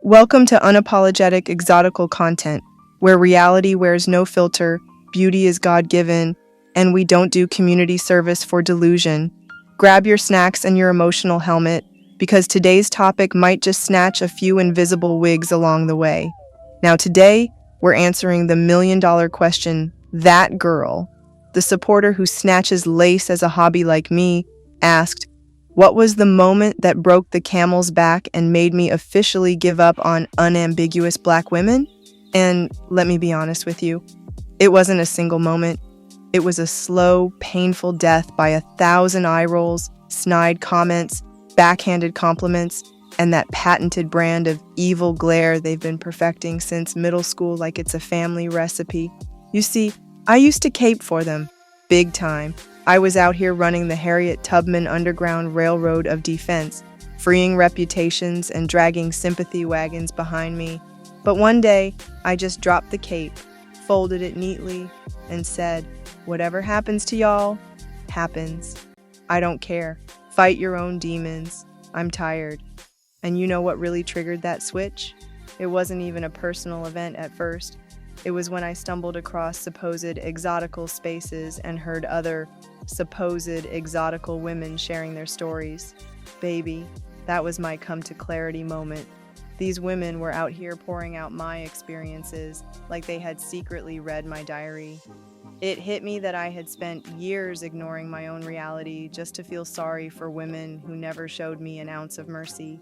Welcome to Unapologetic Exotical Content, where reality wears no filter, beauty is God-given, and we don't do community service for delusion. Grab your snacks and your emotional helmet, because today's topic might just snatch a few invisible wigs along the way. Now today, we're answering the million-dollar question, that girl, the supporter who snatches lace as a hobby like me, asked, what was the moment that broke the camel's back and made me officially give up on unambiguous black women? And let me be honest with you, it wasn't a single moment. It was a slow, painful death by 1,000 eye rolls, snide comments, backhanded compliments, and that patented brand of evil glare they've been perfecting since middle school like it's a family recipe. You see, I used to cape for them, big time. I was out here running the Harriet Tubman Underground Railroad of defense, freeing reputations and dragging sympathy wagons behind me. But one day, I just dropped the cape, folded it neatly, and said, whatever happens to y'all, happens. I don't care. Fight your own demons. I'm tired. And you know what really triggered that switch? It wasn't even a personal event at first. It was when I stumbled across supposed exotical spaces and heard other supposed exotical women sharing their stories. Baby, that was my come to clarity moment. These women were out here pouring out my experiences like they had secretly read my diary. It hit me that I had spent years ignoring my own reality just to feel sorry for women who never showed me an ounce of mercy.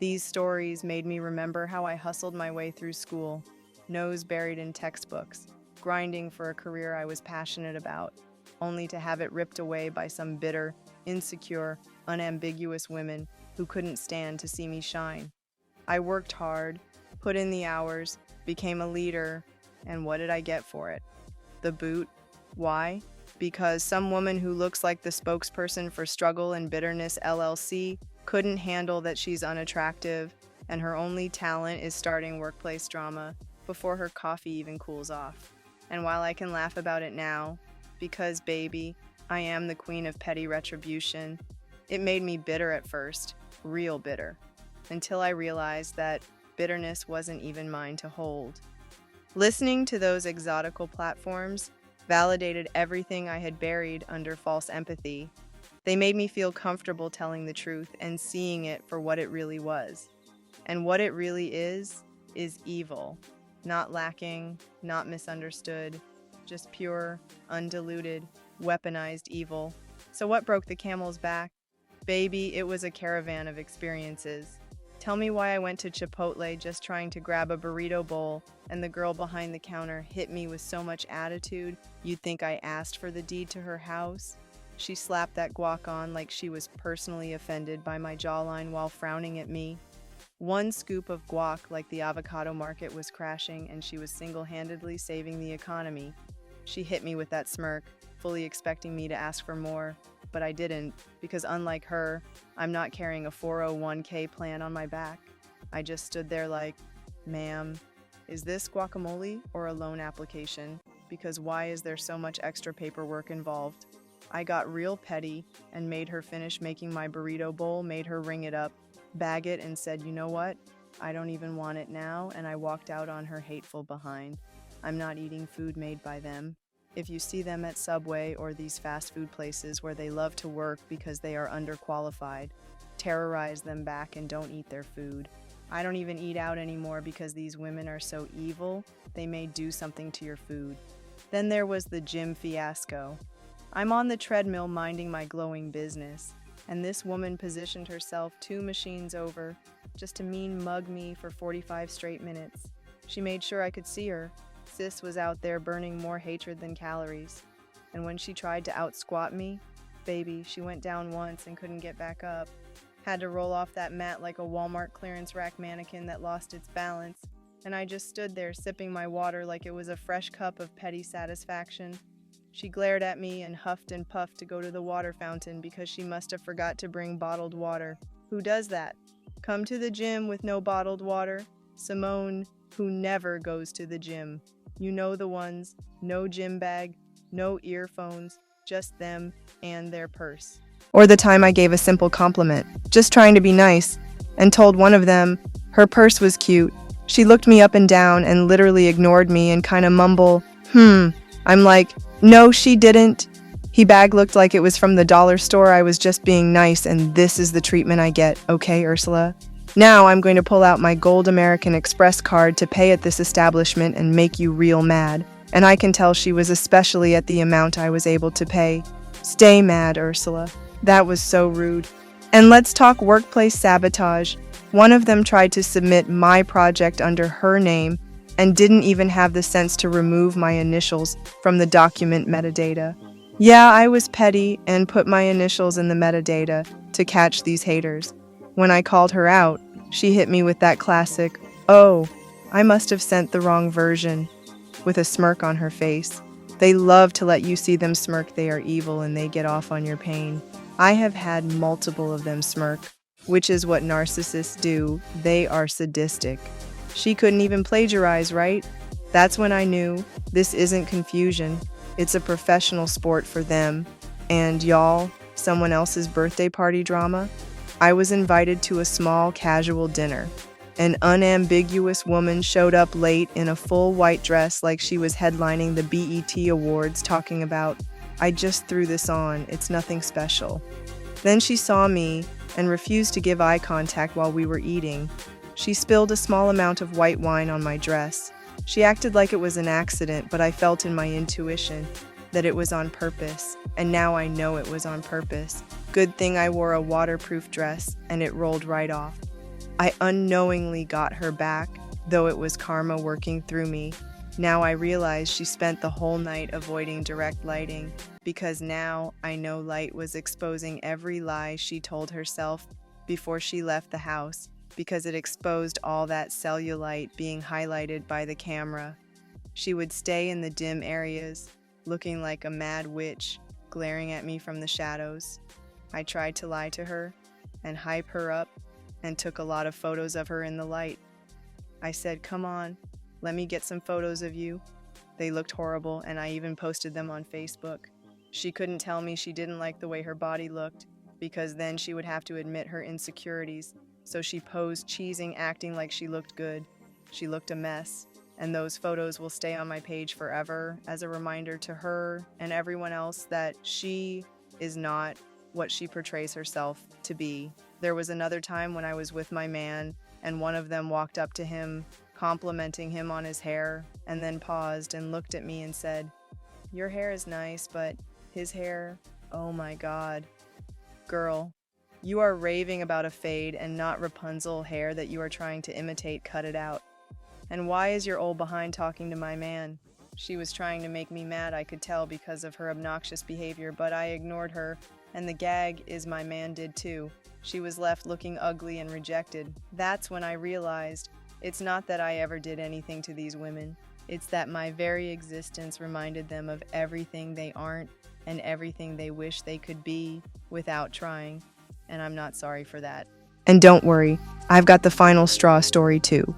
These stories made me remember how I hustled my way through school, nose buried in textbooks, grinding for a career I was passionate about, only to have it ripped away by some bitter, insecure, unambiguous women who couldn't stand to see me shine. I worked hard, put in the hours, became a leader, and what did I get for it? The boot. Why? Because some woman who looks like the spokesperson for Struggle and Bitterness LLC couldn't handle that she's unattractive, and her only talent is starting workplace drama before her coffee even cools off. And while I can laugh about it now, because, baby, I am the queen of petty retribution, it made me bitter at first, real bitter, until I realized that bitterness wasn't even mine to hold. Listening to those exotical platforms validated everything I had buried under false empathy. They made me feel comfortable telling the truth and seeing it for what it really was. And what it really is evil. Not lacking, not misunderstood, just pure, undiluted, weaponized evil. So what broke the camel's back? Baby, it was a caravan of experiences. Tell me why I went to Chipotle just trying to grab a burrito bowl, and the girl behind the counter hit me with so much attitude you'd think I asked for the deed to her house. She slapped that guac on like she was personally offended by my jawline while frowning at me. One scoop of guac like the avocado market was crashing and she was single-handedly saving the economy. She hit me with that smirk, fully expecting me to ask for more, but I didn't, because unlike her, I'm not carrying a 401k plan on my back. I just stood there like, ma'am, is this guacamole or a loan application? Because why is there so much extra paperwork involved? I got real petty and made her finish making my burrito bowl, made her ring it up, bag it, and said, you know what? I don't even want it now, and I walked out on her hateful behind. I'm not eating food made by them. If you see them at Subway or these fast food places where they love to work because they are underqualified, terrorize them back and don't eat their food. I don't even eat out anymore because these women are so evil, they may do something to your food. Then there was the gym fiasco. I'm on the treadmill minding my glowing business, and this woman positioned herself 2 machines over just to mean mug me for 45 straight minutes. She made sure I could see her. Sis was out there burning more hatred than calories. And when she tried to out-squat me, baby, she went down once and couldn't get back up. Had to roll off that mat like a Walmart clearance rack mannequin that lost its balance. And I just stood there sipping my water like it was a fresh cup of petty satisfaction. She glared at me and huffed and puffed to go to the water fountain because she must have forgot to bring bottled water. Who does that? Come to the gym with no bottled water? Simone, who never goes to the gym. You know the ones, no gym bag, no earphones, just them and their purse. Or the time I gave a simple compliment, just trying to be nice, and told one of them, Her purse was cute. She looked me up and down and literally ignored me and kinda mumble, I'm like, no, she didn't. He bag looked like it was from the dollar store. I was just being nice, and this is the treatment I get, okay, Ursula? Now I'm going to pull out my gold American Express card to pay at this establishment and make you real mad. And I can tell she was especially at the amount I was able to pay. Stay mad, Ursula. That was so rude. And let's talk workplace sabotage. One of them tried to submit my project under her name and didn't even have the sense to remove my initials from the document metadata. Yeah, I was petty and put my initials in the metadata to catch these haters. When I called her out, she hit me with that classic, "Oh, I must have sent the wrong version," with a smirk on her face. They love to let you see them smirk. They are evil and they get off on your pain. I have had multiple of them smirk, which is what narcissists do. They are sadistic. She couldn't even plagiarize, right? That's when I knew this isn't confusion. It's a professional sport for them. And y'all, someone else's birthday party drama? I was invited to a small casual dinner. An unambiguous woman showed up late in a full white dress like she was headlining the BET Awards, talking about, "I just threw this on, it's nothing special." Then she saw me and refused to give eye contact while we were eating. She spilled a small amount of white wine on my dress. She acted like it was an accident, but I felt in my intuition that it was on purpose, and now I know it was on purpose. Good thing I wore a waterproof dress, and it rolled right off. I unknowingly got her back, though it was karma working through me. Now I realize she spent the whole night avoiding direct lighting, because now I know light was exposing every lie she told herself before she left the house, because it exposed all that cellulite being highlighted by the camera. She would stay in the dim areas, looking like a mad witch, glaring at me from the shadows. I tried to lie to her and hype her up and took a lot of photos of her in the light. I said, "Come on, let me get some photos of you." They looked horrible, and I even posted them on Facebook. She couldn't tell me she didn't like the way her body looked, because then she would have to admit her insecurities. So she posed cheesing, acting like she looked good. She looked a mess, and those photos will stay on my page forever as a reminder to her and everyone else that she is not what she portrays herself to be. There was another time when I was with my man, and one of them walked up to him, complimenting him on his hair, and then paused and looked at me and said, "Your hair is nice, but his hair, oh my God. Girl, you are raving about a fade and not Rapunzel hair that you are trying to imitate. Cut it out. And why is your old behind talking to my man?" She was trying to make me mad, I could tell, because of her obnoxious behavior, but I ignored her, and the gag is my man did too. She was left looking ugly and rejected. That's when I realized it's not that I ever did anything to these women. It's that my very existence reminded them of everything they aren't and everything they wish they could be without trying. And I'm not sorry for that. And don't worry, I've got the final straw story too.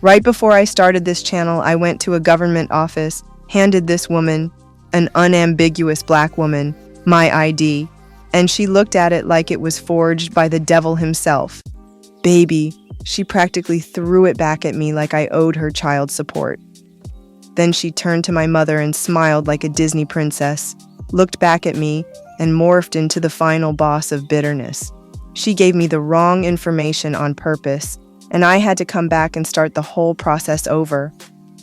Right before I started this channel, I went to a government office, handed this woman, an unambiguous black woman, my ID, and she looked at it like it was forged by the devil himself. Baby, she practically threw it back at me like I owed her child support. Then she turned to my mother and smiled like a Disney princess, looked back at me, and morphed into the final boss of bitterness. She gave me the wrong information on purpose, and I had to come back and start the whole process over.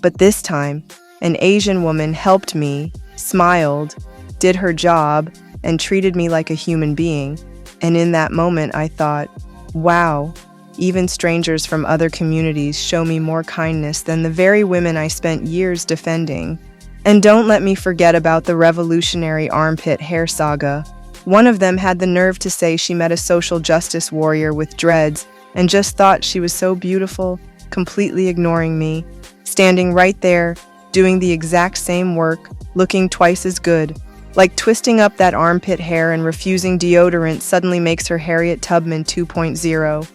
But this time, an Asian woman helped me, smiled, did her job, and treated me like a human being. And in that moment, I thought, wow, even strangers from other communities show me more kindness than the very women I spent years defending. And don't let me forget about the revolutionary armpit hair saga. One of them had the nerve to say she met a social justice warrior with dreads and just thought she was so beautiful, completely ignoring me, standing right there, doing the exact same work, looking twice as good. Like twisting up that armpit hair and refusing deodorant suddenly makes her Harriet Tubman 2.0.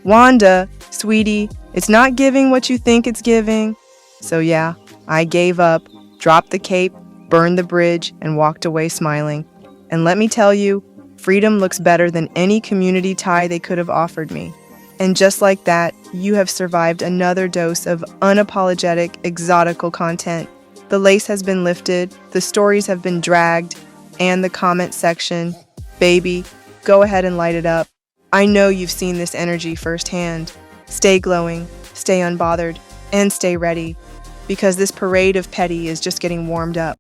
Wanda, sweetie, it's not giving what you think it's giving. So yeah, I gave up, dropped the cape, burned the bridge, and walked away smiling. And let me tell you, freedom looks better than any community tie they could have offered me. And just like that, you have survived another dose of unapologetic exotical content. The lace has been lifted, the stories have been dragged, and the comment section, baby, go ahead and light it up. I know you've seen this energy firsthand. Stay glowing, stay unbothered, and stay ready, because this parade of petty is just getting warmed up.